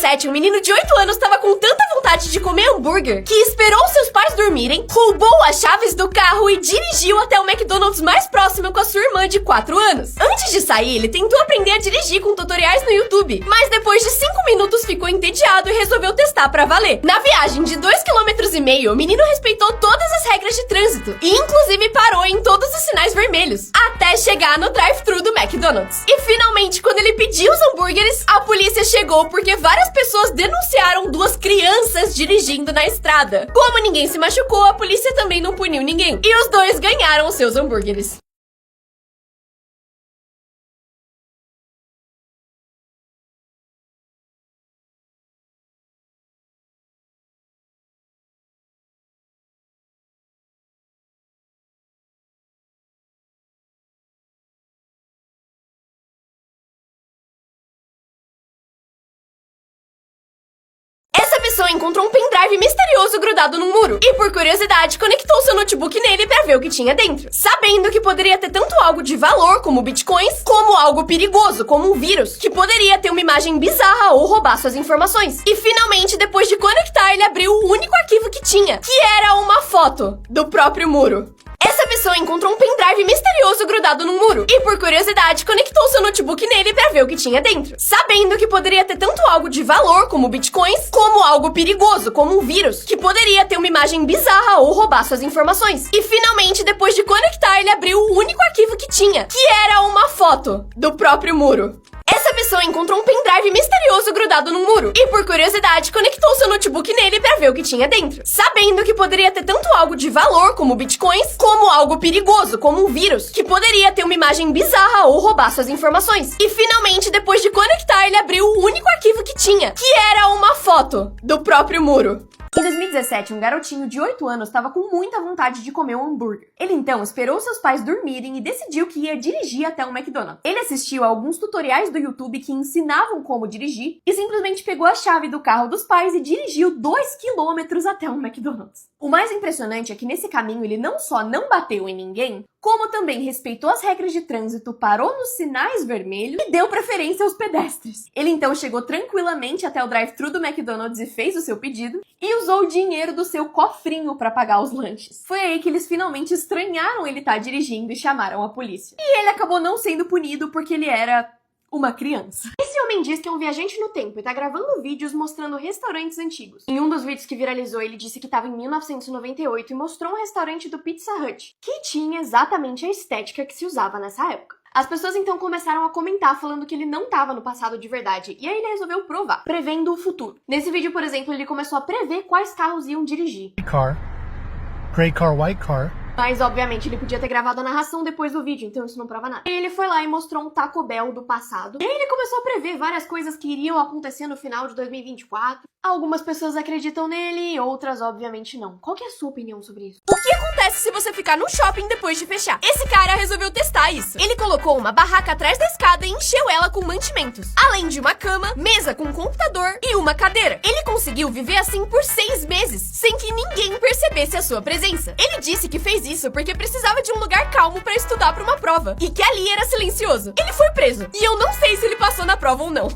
2017, um menino de 8 anos estava com tanta vontade de comer hambúrguer que esperou seus pais dormirem, roubou as chaves do carro e dirigiu até o McDonald's mais próximo com a sua irmã de 4 anos. Antes de sair, ele tentou aprender a dirigir com tutoriais no YouTube, mas depois de 5 minutos ficou entediado e resolveu testar pra valer. Na viagem de 2,5 km, o menino respeitou todas as regras de trânsito e inclusive parou em todos os sinais vermelhos, até chegar no drive-thru do McDonald's. E finalmente, quando ele pediu os hambúrgueres, a polícia chegou porque várias pessoas denunciaram 2 crianças dirigindo na estrada. Como ninguém se machucou, a polícia também não puniu ninguém. E os 2 ganharam os seus hambúrgueres. Essa pessoa encontrou um pendrive misterioso grudado num muro e, por curiosidade, conectou seu notebook nele pra ver o que tinha dentro, sabendo que poderia ter tanto algo de valor, como bitcoins, como algo perigoso, como um vírus, que poderia ter uma imagem bizarra ou roubar suas informações. E, finalmente, depois de conectar, ele abriu o único arquivo que tinha, que era uma foto do próprio muro. Essa pessoa encontrou um pendrive misterioso grudado num muro e, por curiosidade, conectou seu notebook nele pra ver o que tinha dentro, sabendo que poderia ter tanto algo de valor, como bitcoins, como algo perigoso, como um vírus, que poderia ter uma imagem bizarra ou roubar suas informações. E, finalmente, depois de conectar, ele abriu o único arquivo que tinha, que era uma foto do próprio muro. Essa pessoa encontrou um pendrive misterioso grudado num muro e, por curiosidade, conectou seu notebook nele pra ver o que tinha dentro, sabendo que poderia ter tanto algo de valor, como bitcoins, como algo perigoso, como um vírus, que poderia ter uma imagem bizarra ou roubar suas informações. E, finalmente, depois de conectar, ele abriu o único arquivo que tinha, que era uma foto do próprio muro. Em 2017, um garotinho de 8 anos estava com muita vontade de comer um hambúrguer. Ele então esperou seus pais dormirem e decidiu que ia dirigir até um McDonald's. Ele assistiu a alguns tutoriais do YouTube que ensinavam como dirigir e simplesmente pegou a chave do carro dos pais e dirigiu 2 km até um McDonald's. O mais impressionante é que nesse caminho ele não só não bateu em ninguém, como também respeitou as regras de trânsito, parou nos sinais vermelhos e deu preferência aos pedestres. Ele então chegou tranquilamente até o drive-thru do McDonald's e fez o seu pedido e usou o dinheiro do seu cofrinho para pagar os lanches. Foi aí que eles finalmente estranharam ele estar dirigindo e chamaram a polícia. E ele acabou não sendo punido porque ele era uma criança. Esse homem diz que é um viajante no tempo e tá gravando vídeos mostrando restaurantes antigos. Em um dos vídeos que viralizou, ele disse que estava em 1998 e mostrou um restaurante do Pizza Hut, que tinha exatamente a estética que se usava nessa época. As pessoas então começaram a comentar falando que ele não estava no passado de verdade, e aí ele resolveu provar, prevendo o futuro. Nesse vídeo, por exemplo, ele começou a prever quais carros iam dirigir. Gray car, white car. Mas, obviamente, ele podia ter gravado a narração depois do vídeo, então isso não prova nada. Ele foi lá e mostrou um Taco Bell do passado. E aí ele começou a prever várias coisas que iriam acontecer no final de 2024. Algumas pessoas acreditam nele, outras, obviamente, não. Qual que é a sua opinião sobre isso? O que acontece se você ficar no shopping depois de fechar? Esse cara resolveu testar isso. Ele colocou uma barraca atrás da escada e encheu ela com mantimentos, além de uma cama, mesa com computador e uma cadeira. Ele conseguiu viver assim por 6 meses, sem que ninguém percebesse a sua presença. Ele disse que fez isso porque precisava de um lugar calmo pra estudar pra uma prova, e que ali era silencioso. Ele foi preso, e eu não sei se ele passou na prova ou não.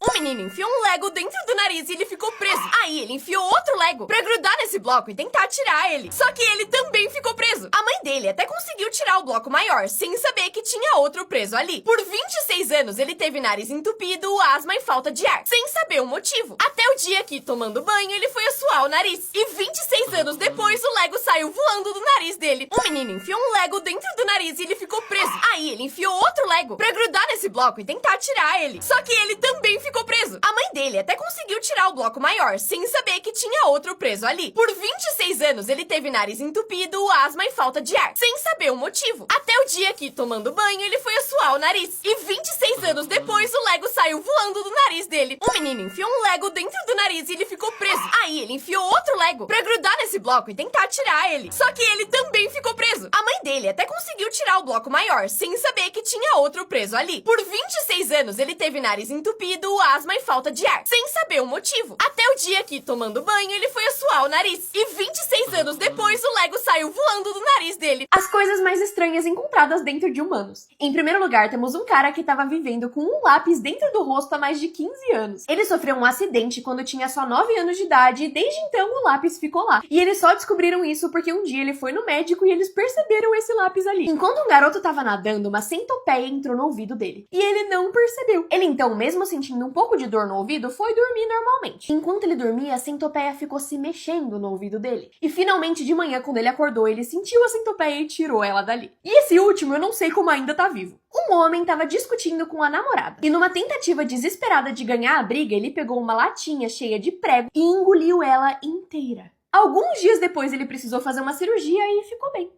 O menino enfiou um Lego dentro do nariz e ele ficou preso. Aí ele enfiou outro Lego pra grudar nesse bloco e tentar tirar ele. Só que ele também ficou preso. A mãe dele até conseguiu tirar o bloco maior, sem saber que tinha outro preso ali. Por 26 anos ele teve nariz entupido, asma e falta de ar, sem saber o motivo. Até o dia que, tomando banho, ele foi assoar o nariz. E 26 anos depois, o Lego saiu voando do nariz dele. O menino enfiou um Lego dentro do nariz e ele ficou preso. Aí ele enfiou outro Lego pra grudar nesse bloco e tentar tirar ele. Só que ele também ficou preso. A mãe dele até conseguiu tirar o bloco maior, sem saber que tinha outro preso ali. Por 26 anos ele teve nariz entupido, asma e falta de ar. ar, sem saber o motivo. Até o dia que, tomando banho, ele foi assoar o nariz. E 26 anos depois, o Lego saiu voando do nariz dele. O menino enfiou um Lego dentro do nariz e ele ficou preso. Aí ele enfiou outro Lego pra grudar nesse bloco e tentar tirar ele. Só que ele também ficou preso. A mãe dele até conseguiu tirar o bloco maior, sem saber que tinha outro preso ali. Por 26 anos, ele teve nariz entupido, asma e falta de ar, sem saber o motivo. Até o dia que, tomando banho, ele foi assoar o nariz. E 26 anos depois, o Lego saiu voando do nariz dele. As coisas mais estranhas encontradas dentro de humanos. Em primeiro lugar, temos um cara que estava vivendo com um lápis dentro do rosto há mais de 15 anos. Ele sofreu um acidente quando tinha só 9 anos de idade e desde então o lápis ficou lá. E eles só descobriram isso porque um dia ele foi no médico e eles perceberam esse lápis ali. Enquanto um garoto estava nadando, uma centopeia entrou no ouvido dele. E ele não percebeu. Ele então, mesmo sentindo um pouco de dor no ouvido, foi dormir normalmente. Enquanto ele dormia, a centopeia ficou se mexendo no ouvido dele. E finalmente de manhã, quando ele acordou, ele sentiu a centopeia e tirou ela dali. E esse último, eu não sei como ainda tá vivo. Um homem estava discutindo com a namorada. E numa tentativa desesperada de ganhar a briga, ele pegou uma latinha cheia de prego e engoliu ela inteira. Alguns dias depois, ele precisou fazer uma cirurgia e ficou bem.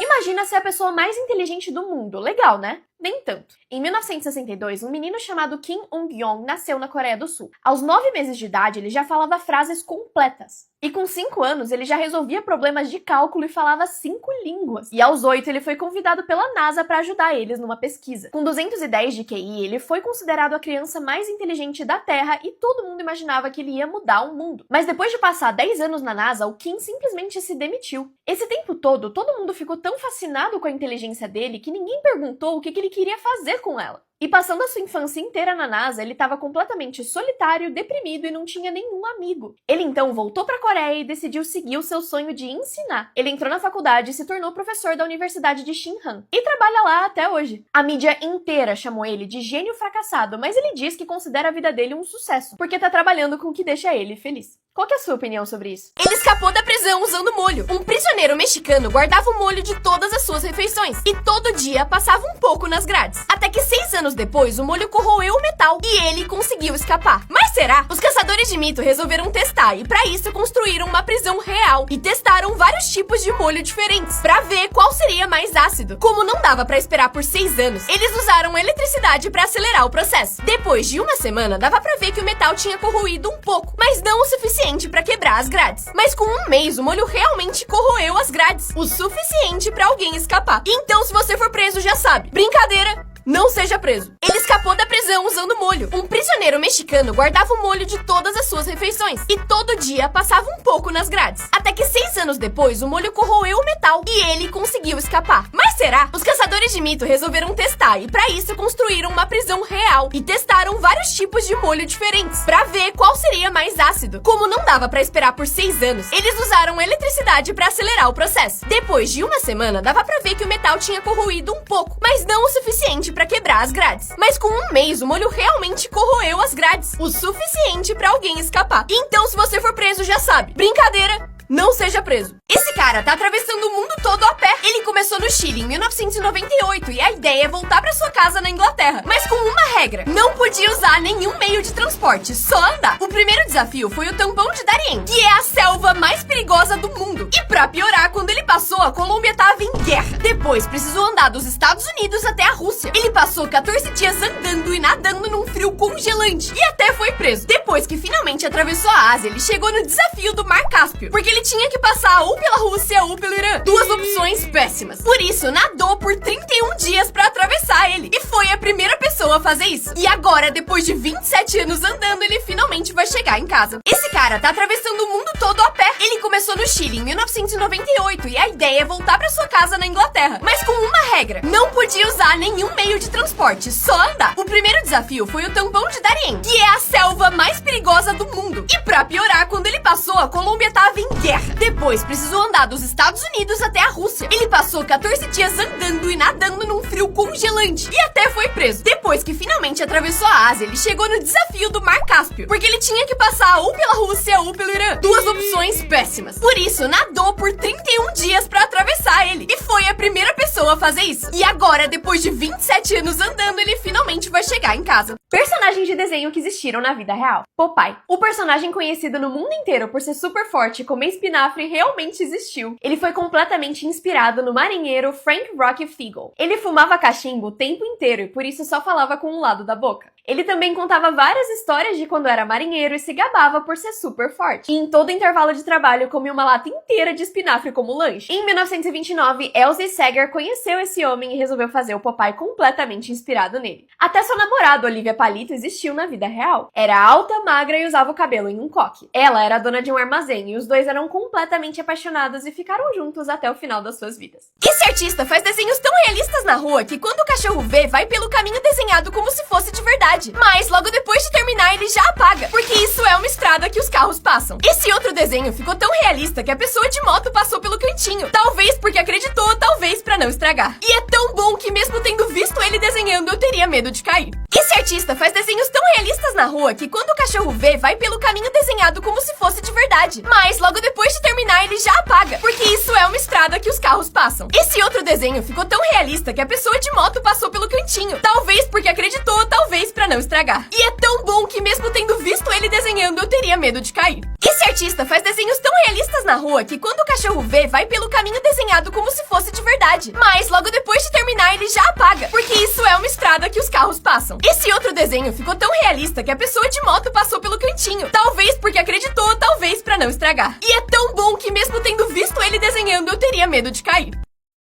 Imagina ser a pessoa mais inteligente do mundo. Legal, né? Nem tanto. Em 1962, um menino chamado Kim Ung-yong nasceu na Coreia do Sul. Aos 9 meses de idade, ele já falava frases completas. E com 5 anos, ele já resolvia problemas de cálculo e falava 5 línguas. E aos 8, ele foi convidado pela NASA para ajudar eles numa pesquisa. Com 210 de QI, ele foi considerado a criança mais inteligente da Terra e todo mundo imaginava que ele ia mudar o mundo. Mas depois de passar 10 anos na NASA, o Kim simplesmente se demitiu. Esse tempo todo, todo mundo ficou tão fascinado com a inteligência dele que ninguém perguntou o que ele queria fazer com ela. E passando a sua infância inteira na NASA, ele estava completamente solitário, deprimido e não tinha nenhum amigo. Ele então voltou para a Coreia e decidiu seguir o seu sonho de ensinar. Ele entrou na faculdade e se tornou professor da Universidade de Sinhan. E trabalha lá até hoje. A mídia inteira chamou ele de gênio fracassado, mas ele diz que considera a vida dele um sucesso, porque tá trabalhando com o que deixa ele feliz. Qual que é a sua opinião sobre isso? Ele escapou da prisão usando molho. Um prisioneiro mexicano guardava o molho de todas as suas refeições e todo dia passava um pouco nas grades. Até que 6 anos depois, o molho corroeu o metal e ele conseguiu escapar. Mas será? Os caçadores de mito resolveram testar e para isso construíram uma prisão real e testaram vários tipos de molho diferentes para ver qual seria mais ácido. Como não dava para esperar por 6 anos, eles usaram eletricidade para acelerar o processo. Depois de uma semana, dava para ver que o metal tinha corroído um pouco, mas não o suficiente para quebrar as grades. Mas com um mês, o molho realmente corroeu as grades, o suficiente para alguém escapar. Então, se você for preso, já sabe. Brincadeira, não seja preso. Ele escapou da prisão usando molho. Um prisioneiro mexicano guardava o molho de todas as suas refeições e todo dia passava um pouco nas grades. Até que 6 anos depois, o molho corroeu o metal e ele conseguiu escapar. Mas será? Os caçadores de mito resolveram testar e para isso construíram uma prisão real e testaram vários tipos de molho diferentes para ver qual seria mais ácido. Como não dava para esperar por 6 anos, eles usaram eletricidade para acelerar o processo. Depois de uma semana, dava para ver que o metal tinha corroído um pouco, mas não o suficiente para quebrar as grades. Mas com um mês, o molho realmente corroeu as grades, o suficiente para alguém escapar. Então, se você for preso, já sabe. Brincadeira, não seja preso. Esse cara tá atravessando o mundo todo a pé. Ele começou no Chile em 1998 e a ideia é voltar pra sua casa na Inglaterra. Mas com uma regra, não podia usar nenhum meio de transporte, só andar. O primeiro desafio foi o tampão de Darién, que é a selva mais perigosa do mundo. E pra piorar, quando ele passou, a Colômbia tava em guerra. Depois, precisou andar dos Estados Unidos até a Rússia. Ele passou 14 dias andando e nadando num frio congelante e até foi preso. Depois que finalmente atravessou a Ásia, ele chegou no desafio do Mar Cáspio, porque ele tinha que passar ou pela Rússia ou pelo Irã. Duas opções péssimas. Por isso, nadou por 31 dias pra atravessar ele. E foi a primeira pessoa a fazer isso. E agora, depois de 27 anos andando, ele finalmente vai chegar em casa. Esse cara tá atravessando o mundo todo a pé. Ele começou no Chile em 1998 e a ideia é voltar pra sua casa na Inglaterra. Mas com uma regra, não podia usar nenhum meio de transporte, só andar. O primeiro desafio foi o tampão de Darién, que é a selva mais perigosa do mundo. E pra piorar, quando ele passou, a Colômbia tava em guerra. Depois, precisou andar dos Estados Unidos até a Rússia. Ele passou 14 dias andando e nadando num frio congelante e até foi preso. Depois que finalmente atravessou a Ásia, ele chegou no desafio do Mar Cáspio, porque ele tinha que passar ou pela Rússia ou pelo Irã. Duas opções péssimas. Por isso, nadou por 31 dias pra atravessar ele. E foi a primeira pessoa pessoa fazer isso. E agora, depois de 27 anos andando, ele finalmente vai chegar em casa. Personagens de desenho que existiram na vida real. Popeye. O personagem conhecido no mundo inteiro por ser super forte e comer espinafre realmente existiu. Ele foi completamente inspirado no marinheiro Frank Rockefeller. Ele fumava cachimbo o tempo inteiro e por isso só falava com um lado da boca. Ele também contava várias histórias de quando era marinheiro e se gabava por ser super forte. E em todo intervalo de trabalho comia uma lata inteira de espinafre como lanche. Em 1929, Elsie Segar conheceu esse homem e resolveu fazer o Popeye completamente inspirado nele. Até sua namorada, Olivia Palito, existiu na vida real. Era alta, magra e usava o cabelo em um coque. Ela era dona de um armazém e os dois eram completamente apaixonados e ficaram juntos até o final das suas vidas. Esse artista faz desenhos tão realistas na rua que quando o cachorro vê, vai pelo caminho desenhado como se fosse de verdade. Mas logo depois de terminar, ele já apaga, porque isso é uma estrada que os carros passam. Esse outro desenho ficou tão realista que a pessoa de moto passou pelo cantinho. Talvez porque acreditou, talvez pra não estragar. E é tão bom que mesmo tendo visto ele desenhando, eu teria medo de cair. Esse artista faz desenhos tão realistas na rua que quando o cachorro vê, vai pelo caminho desenhado como se fosse de verdade. Mas logo depois de terminar, ele já apaga, porque isso é uma estrada que os carros passam. Esse outro desenho ficou tão realista que a pessoa de moto passou pelo cantinho. Talvez porque acreditou, talvez pra não estragar. E é tão bom que mesmo tendo visto ele desenhando, eu teria medo de cair. Esse artista faz desenhos tão realistas na rua que quando o cachorro vê, vai pelo caminho desenhado como se fosse de verdade. Mas logo depois de terminar, ele já apaga, porque isso é uma estrada que os carros passam. Esse outro desenho ficou tão realista que a pessoa de moto passou pelo cantinho. Talvez porque acreditou, talvez pra não estragar. E é tão bom que mesmo tendo visto ele desenhando, eu teria medo de cair.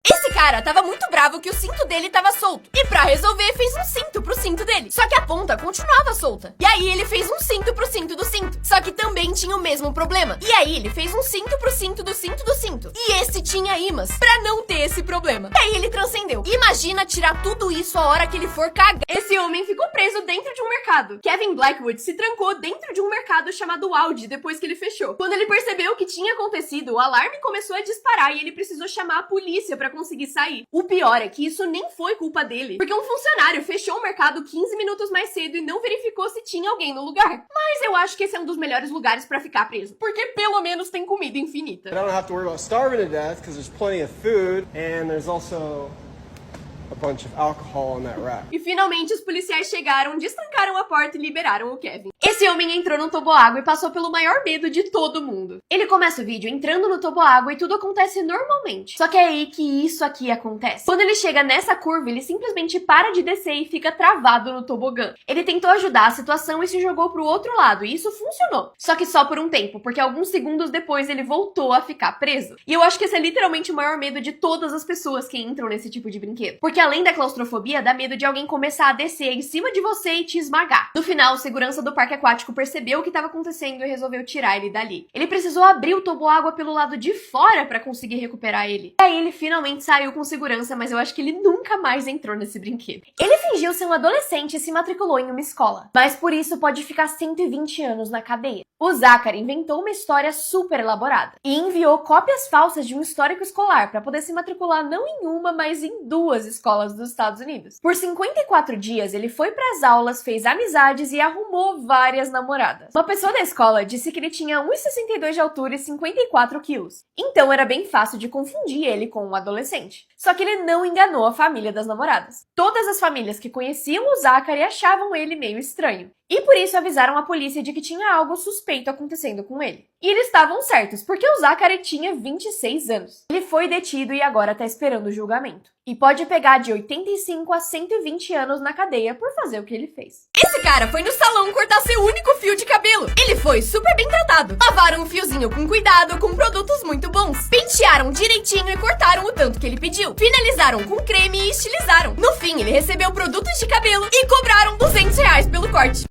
Esse cara tava muito bravo que o cinto dele tava solto. E pra resolver, fez um cinto pro cinto dele. Só que a ponta continuava solta. E aí ele fez um cinto pro cinto do cinto. Só que também tinha o mesmo problema. E aí ele fez um cinto pro cinto do cinto do cinto. E esse tinha imãs pra não ter esse problema. E aí ele transcendeu. Imagina tirar tudo isso a hora que ele for cagar. Esse homem ficou preso dentro de um mercado. Kevin Blackwood se trancou dentro de um mercado chamado Aldi depois que ele fechou. Quando ele percebeu o que tinha acontecido, o alarme começou a disparar e ele precisou chamar a polícia pra conseguir sair. O pior é que isso nem foi culpa dele, porque um funcionário fechou o mercado 15 minutos mais cedo e não verificou se tinha alguém no lugar. Mas eu acho que esse é um dos melhores lugares pra ficar preso, porque pelo menos tem comida infinita. I don't have to worry about starving to death because there's plenty of food and there's also a bunch of alcohol on that rack. E finalmente os policiais chegaram, destrancaram a porta e liberaram o Kevin. Esse homem entrou no toboágua e passou pelo maior medo de todo mundo. Ele começa o vídeo entrando no toboágua e tudo acontece normalmente. Só que é aí que isso aqui acontece. Quando ele chega nessa curva, ele simplesmente para de descer e fica travado no tobogã. Ele tentou ajudar a situação e se jogou pro outro lado, e isso funcionou. Só que só por um tempo, porque alguns segundos depois ele voltou a ficar preso. E eu acho que esse é literalmente o maior medo de todas as pessoas que entram nesse tipo de brinquedo. Porque além da claustrofobia, dá medo de alguém começar a descer em cima de você e te esmagar. No final, o segurança do parque aquático percebeu o que estava acontecendo e resolveu tirar ele dali. Ele precisou abrir o toboágua pelo lado de fora para conseguir recuperar ele. E aí ele finalmente saiu com segurança, mas eu acho que ele nunca mais entrou nesse brinquedo. Ele fingiu ser um adolescente e se matriculou em uma escola, mas por isso pode ficar 120 anos na cadeia. O Zachary inventou uma história super elaborada e enviou cópias falsas de um histórico escolar para poder se matricular não em uma, mas em 2 escolas dos Estados Unidos. Por 54 dias, ele foi para as aulas, fez amizades e arrumou várias namoradas. Uma pessoa da escola disse que ele tinha 1,62 de altura e 54 quilos. Então era bem fácil de confundir ele com um adolescente. Só que ele não enganou a família das namoradas. Todas as famílias que conheciam o Zachary achavam ele meio estranho. E por isso avisaram a polícia de que tinha algo suspeito acontecendo com ele. E eles estavam certos, porque o Zachary tinha 26 anos. Ele foi detido e agora tá esperando o julgamento. E pode pegar de 85 a 120 anos na cadeia por fazer o que ele fez. Esse cara foi no salão cortar seu único fio de cabelo. Ele foi super bem tratado. Lavaram o fiozinho com cuidado, com produtos muito bons. Pentearam direitinho e cortaram o tanto que ele pediu. Finalizaram com creme e estilizaram. No fim, ele recebeu produtos de cabelo e cobraram R$200 pelo corte.